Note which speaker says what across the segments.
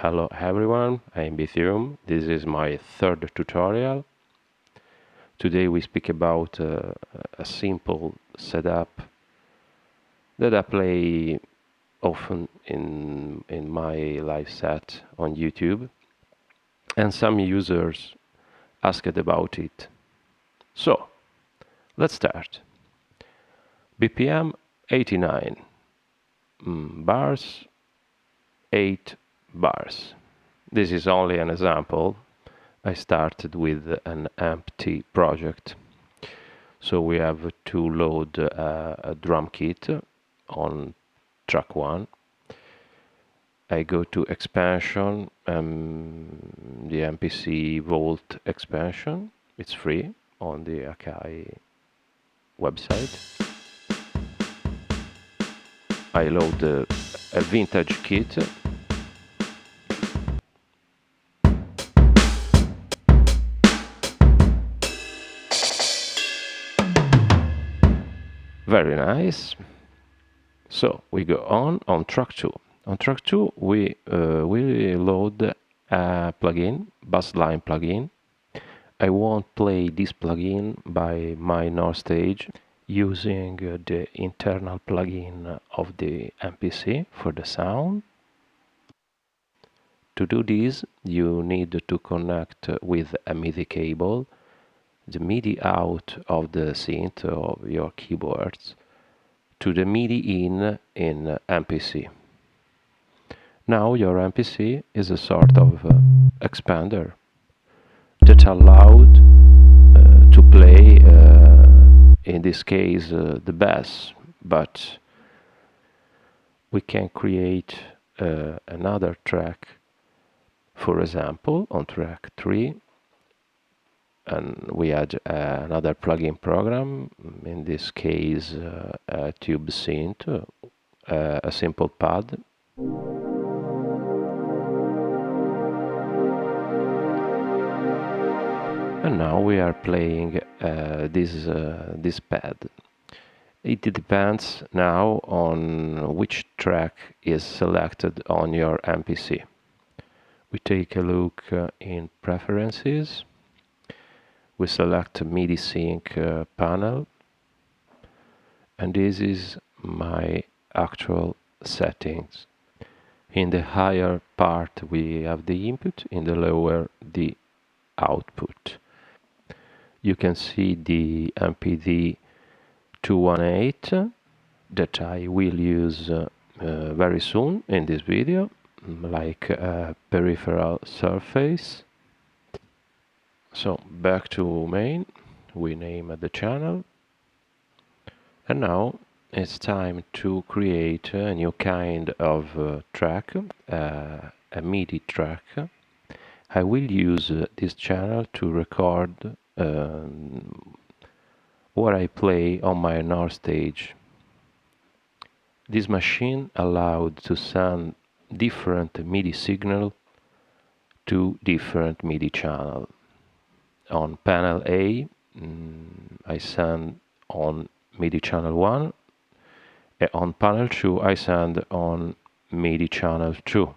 Speaker 1: Hello everyone, I'm Beathume. This is my third tutorial. Today we speak about a simple setup that I play often in my live set on YouTube, and some users asked about it. So, let's start. BPM 89 bars, 8 bars. This is only an example. I started with an empty project, so we have to load a drum kit on track 1. I go to expansion, the MPC Vault expansion. It's free on the Akai website. I load a vintage kit. Very nice. So we go on track 2. On track 2 we load a plugin, bassline plugin. I won't play this plugin by my North stage using the internal plugin of the MPC for the sound. To do this, you need to connect with a Midi cable the Midi out of the synth of your keyboards to the Midi in MPC. Now your MPC is a sort of expander that allowed to play, in this case, the bass, but we can create another track, for example, on track 3, and we add another plugin program, in this case a tube synth, a simple pad. And now we are playing this pad. It depends now on which track is selected on your MPC. We take a look in preferences. We select MIDI sync panel, and this is my actual settings. In the higher part we have the input, in the lower the output. You can see the MPD 218 that I will use very soon in this video, like a peripheral surface. So back to main, we name the channel, and now it's time to create a new kind of track, a MIDI track. I will use this channel to record what I play on my North stage. This machine allowed to send different MIDI signal to different MIDI channel. On panel A, I send on MIDI channel 1, and on panel 2 I send on MIDI channel 2.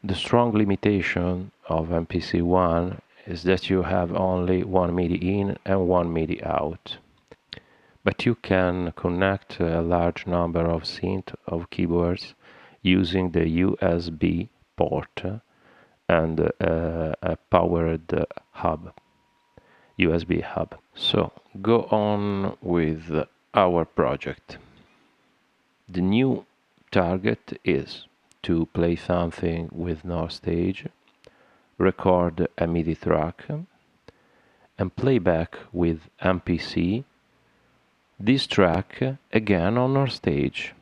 Speaker 1: The strong limitation of MPC ONE is that you have only one MIDI in and one MIDI out. But you can connect a large number of synth of keyboards using the USB port and a powered hub, USB hub. So go on with our project. The new target is to play something with North stage, record a MIDI track, and play back with MPC this track again on our stage.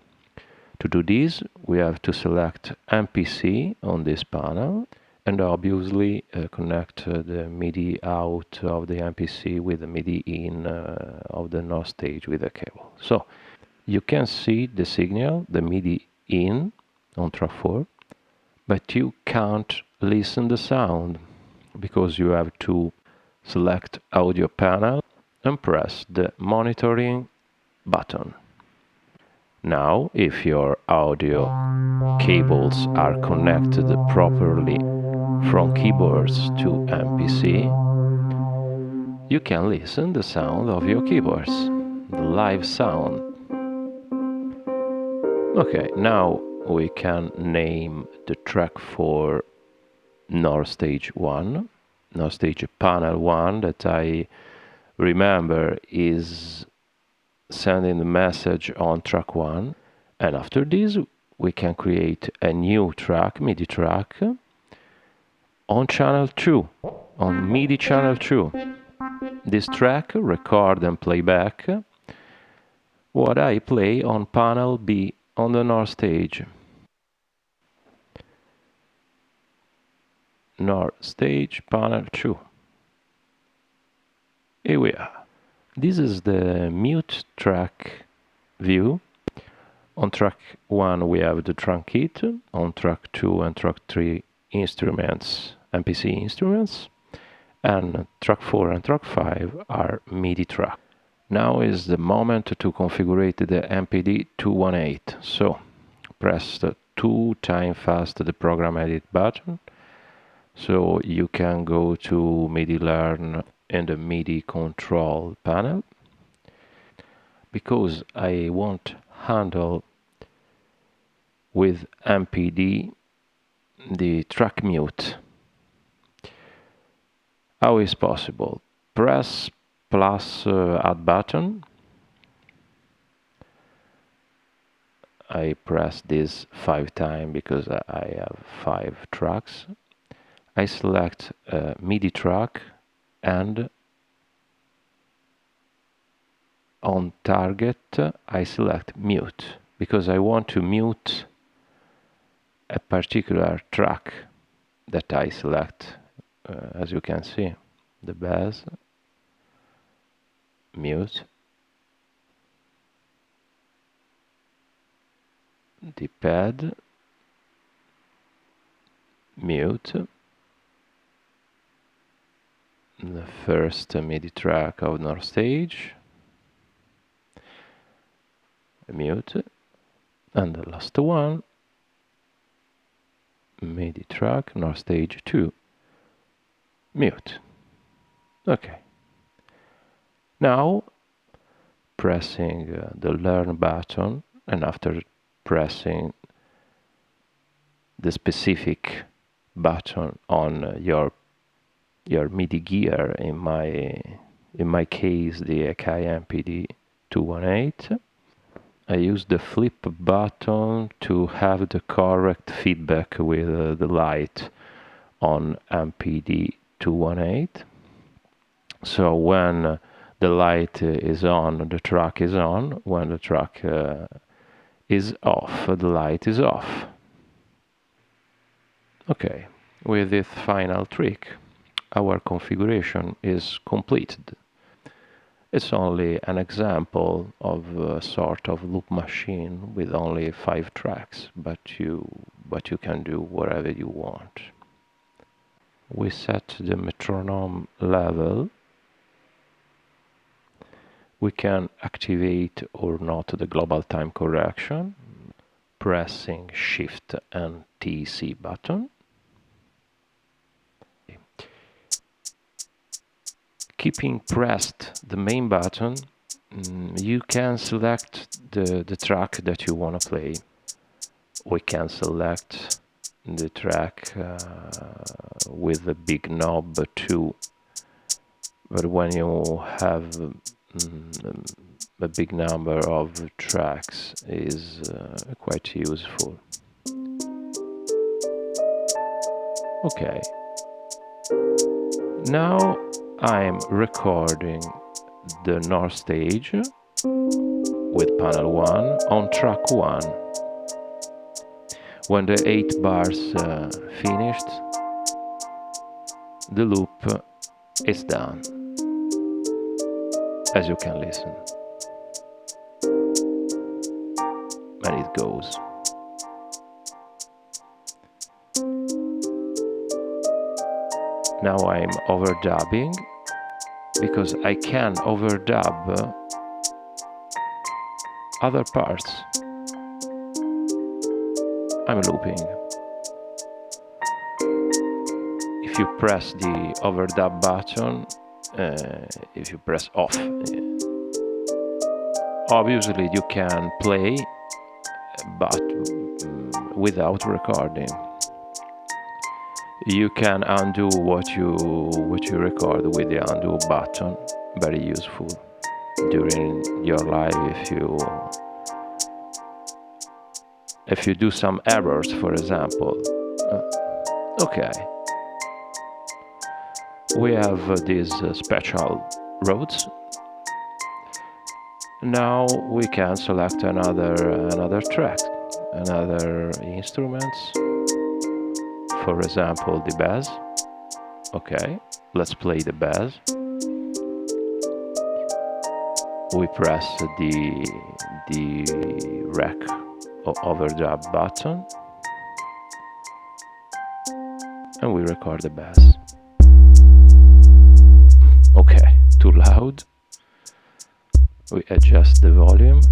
Speaker 1: To do this, we have to select MPC on this panel and obviously connect the MIDI out of the MPC with the MIDI in of the North stage with a cable. So you can see the signal, the MIDI in on track 4, but you can't listen the sound because you have to select audio panel and press the monitoring button. Now, if your audio cables are connected properly from keyboards to MPC, you can listen the sound of your keyboards, the live sound. Okay, now we can name the track for North Stage 1, North Stage Panel 1, that I remember is sending the message on track 1. And after this, we can create a new track, MIDI track, on channel 2, on MIDI channel 2. This track, record and playback, what I play on panel B on the North Stage. North Stage Panel 2. Here we are. This is the mute track view. On track 1 we have the Drumkit, on track 2 and track 3 instruments, MPC instruments, and track 4 and track 5 are MIDI track. Now is the moment to configure the MPD 218. So press the 2 times fast the program edit button. So you can go to MIDI Learn in the MIDI control panel. Because I won't handle with MPD the track mute. How is possible? Press plus add button. I press this 5 times because I have 5 tracks. I select MIDI track and on target I select mute because I want to mute a particular track that I select. As you can see, the bass, mute, the pad, mute, the first MIDI track of North Stage, mute, and the last one, MIDI track North Stage 2, mute. Okay. Now pressing the Learn button, and after pressing the specific button on your MIDI gear, in my case the Akai MPD 218, I use the flip button to have the correct feedback with the light on MPD 218. So when the light is on, the track is on. When the track is off, the light is off. Okay, with this final trick, our configuration is completed. It's only an example of a sort of loop machine with only 5 tracks, but you can do whatever you want. We set the metronome level. We can activate or not the global time correction, pressing Shift and TC button. Keeping pressed the main button, you can select the track that you want to play. We can select the track with the big knob too, but when you have a big number of tracks is quite useful. Okay, now I'm recording the North Stage with panel 1 on track 1. When the 8 bars finished, the loop is done, as you can listen. And it goes. Now I'm overdubbing, because I can overdub other parts. I'm looping. If you press the overdub button, if you press off, obviously you can play, but without recording. You can undo what you record with the undo button. Very useful during your live if you do some errors, for example. Okay. We have these special roads. Now we can select another track, another instruments. For example, the bass. Okay, let's play the bass. We press the rec or overdub button, and we record the bass. Okay, too loud. We adjust the volume.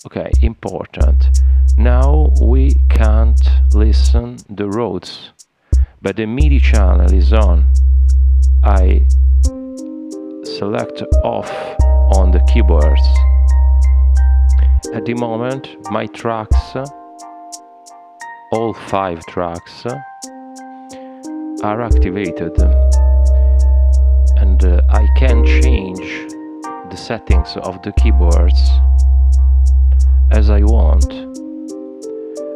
Speaker 1: Okay, important. Now we can't listen the Rhodes, but the MIDI channel is on. I select off on the keyboards. At the moment, my tracks, all 5 tracks, are activated, and I can change the settings of the keyboards as I want.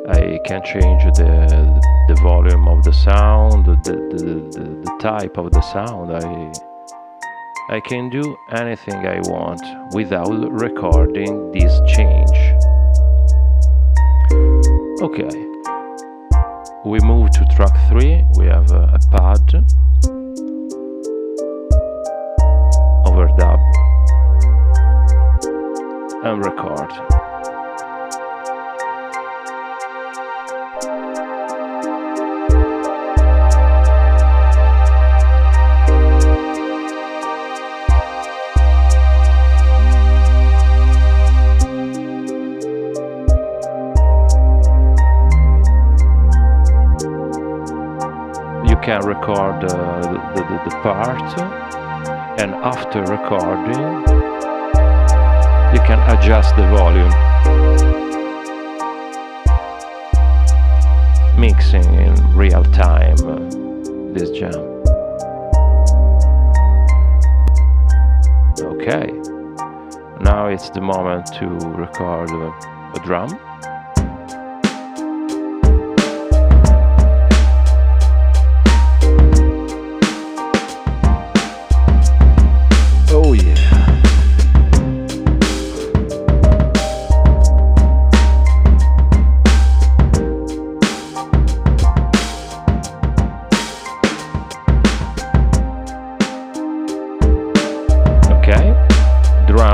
Speaker 1: I can change the volume of the sound, the type of the sound. I can do anything I want without recording this change. Okay. We move to track 3. We have a pad, overdub, and record. Can record the part, and after recording you can adjust the volume, mixing in real time this jam. Okay, now it's the moment to record a drum.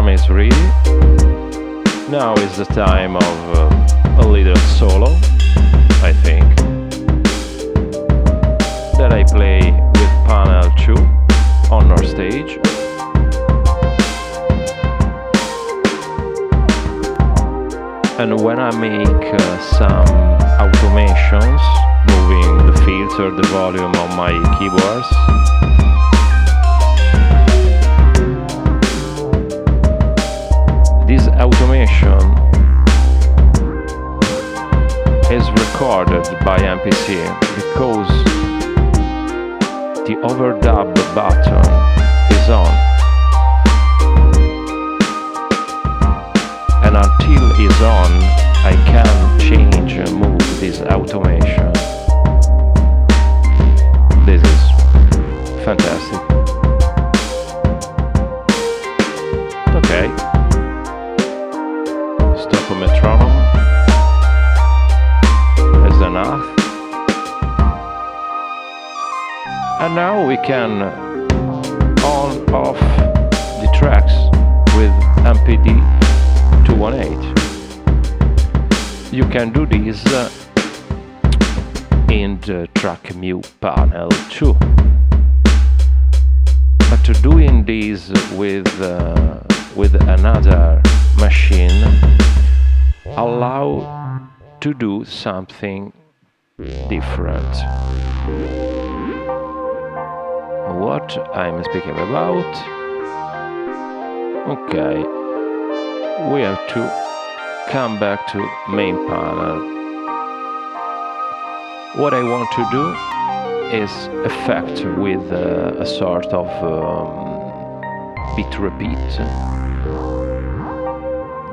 Speaker 1: Is ready. Now is the time of a little solo, I think, that I play with panel 2 on our stage. And when I make some automations, moving the filter, the volume on my keyboards, this automation is recorded by MPC because the overdub button is on, and until it's on I can change and move this automation. This is fantastic. Okay. Stop a metronome is enough, and now we can on off the tracks with MPD 218. You can do this in the track Mu panel too. But doing this with another machine allow to do something different. What I'm speaking about? Okay, we have to come back to main panel. What I want to do is effect with a sort of beat repeat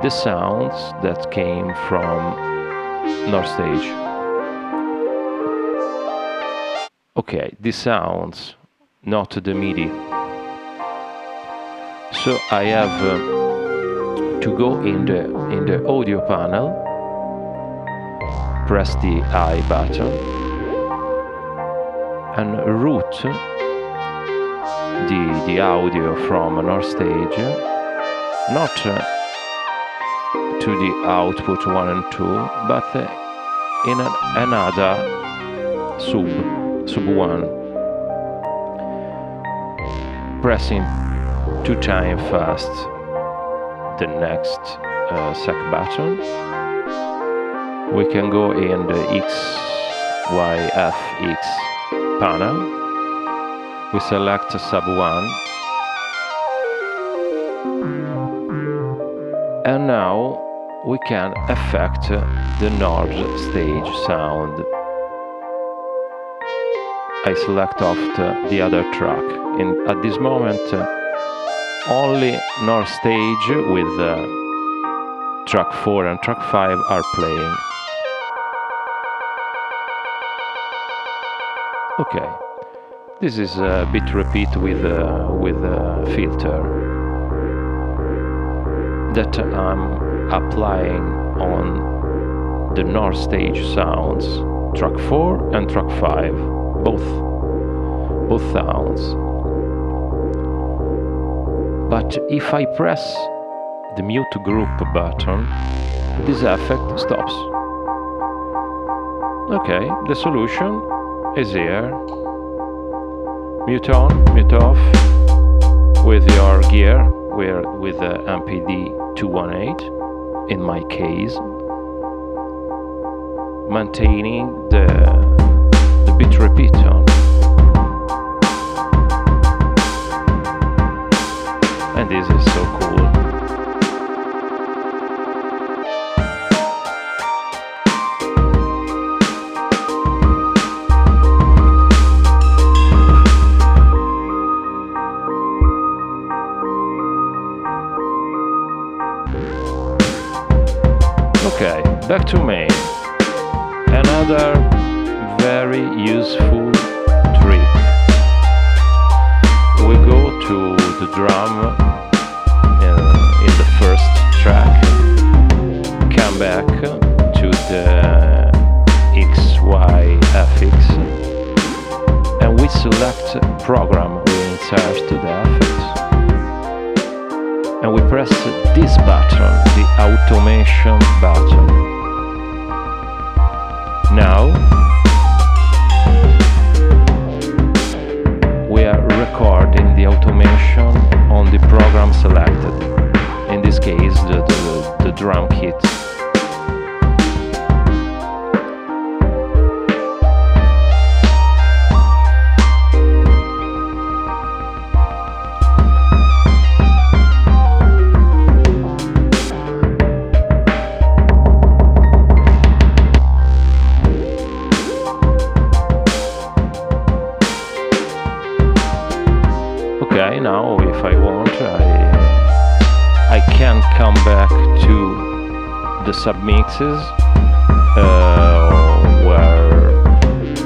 Speaker 1: the sounds that came from North Stage. Okay, the sounds, not the MIDI. So I have to go in the audio panel, press the I button, and route the audio from North Stage, not to the output 1 and 2, but in another sub 1, pressing 2 times fast the next sec button. We can go in the XYFX panel. We select sub 1, and now we can affect the North Stage sound. I select off the other track. At this moment, only North Stage with track 4 and track 5 are playing. Okay, this is a bit repeat with a filter that I'm applying on the North Stage sounds, track 4 and track 5, both sounds. But if I press the mute group button, this effect stops. Okay, the solution is here. Mute on, mute off with your gear, with the MPD 218 in my case, maintaining the bit repeat on. And this is so cool. Okay, back to main. Another very useful trick. We go to the drum in the first track, come back to the XYFX, and we select program, we insert the effects, and we press this button, the automation button. Now we are recording the automation on the program selected, in this case the Drumkit. Okay, now if I want, I can come back to the submixes where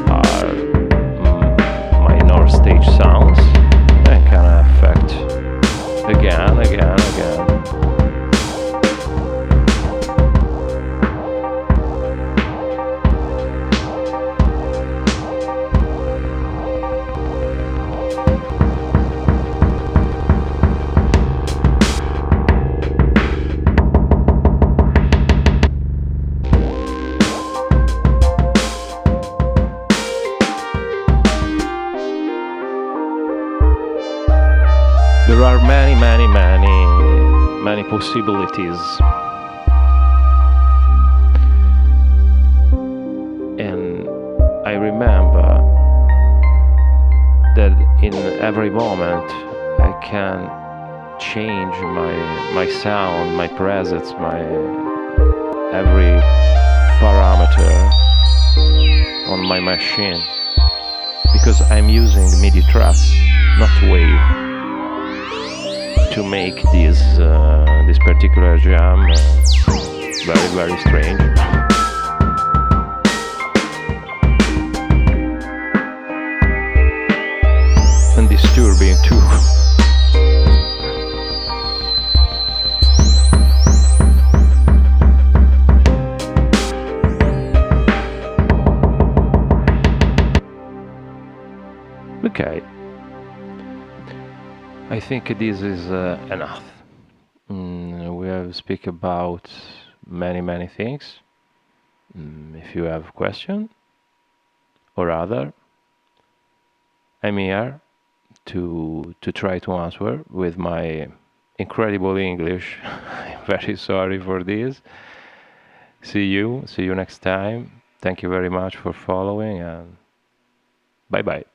Speaker 1: are my North Stage sounds, and can affect again. there are many possibilities. And I remember that in every moment I can change my sound, my presets, my every parameter on my machine, because I'm using MIDI tracks, not wave, to make this particular jam very strange. And disturbing too. Okay, I think this is enough. We have speak about many things. If you have question or other, I'm here to try to answer with my incredible English. I'm very sorry for this. See you next time. Thank you very much for following, and bye bye.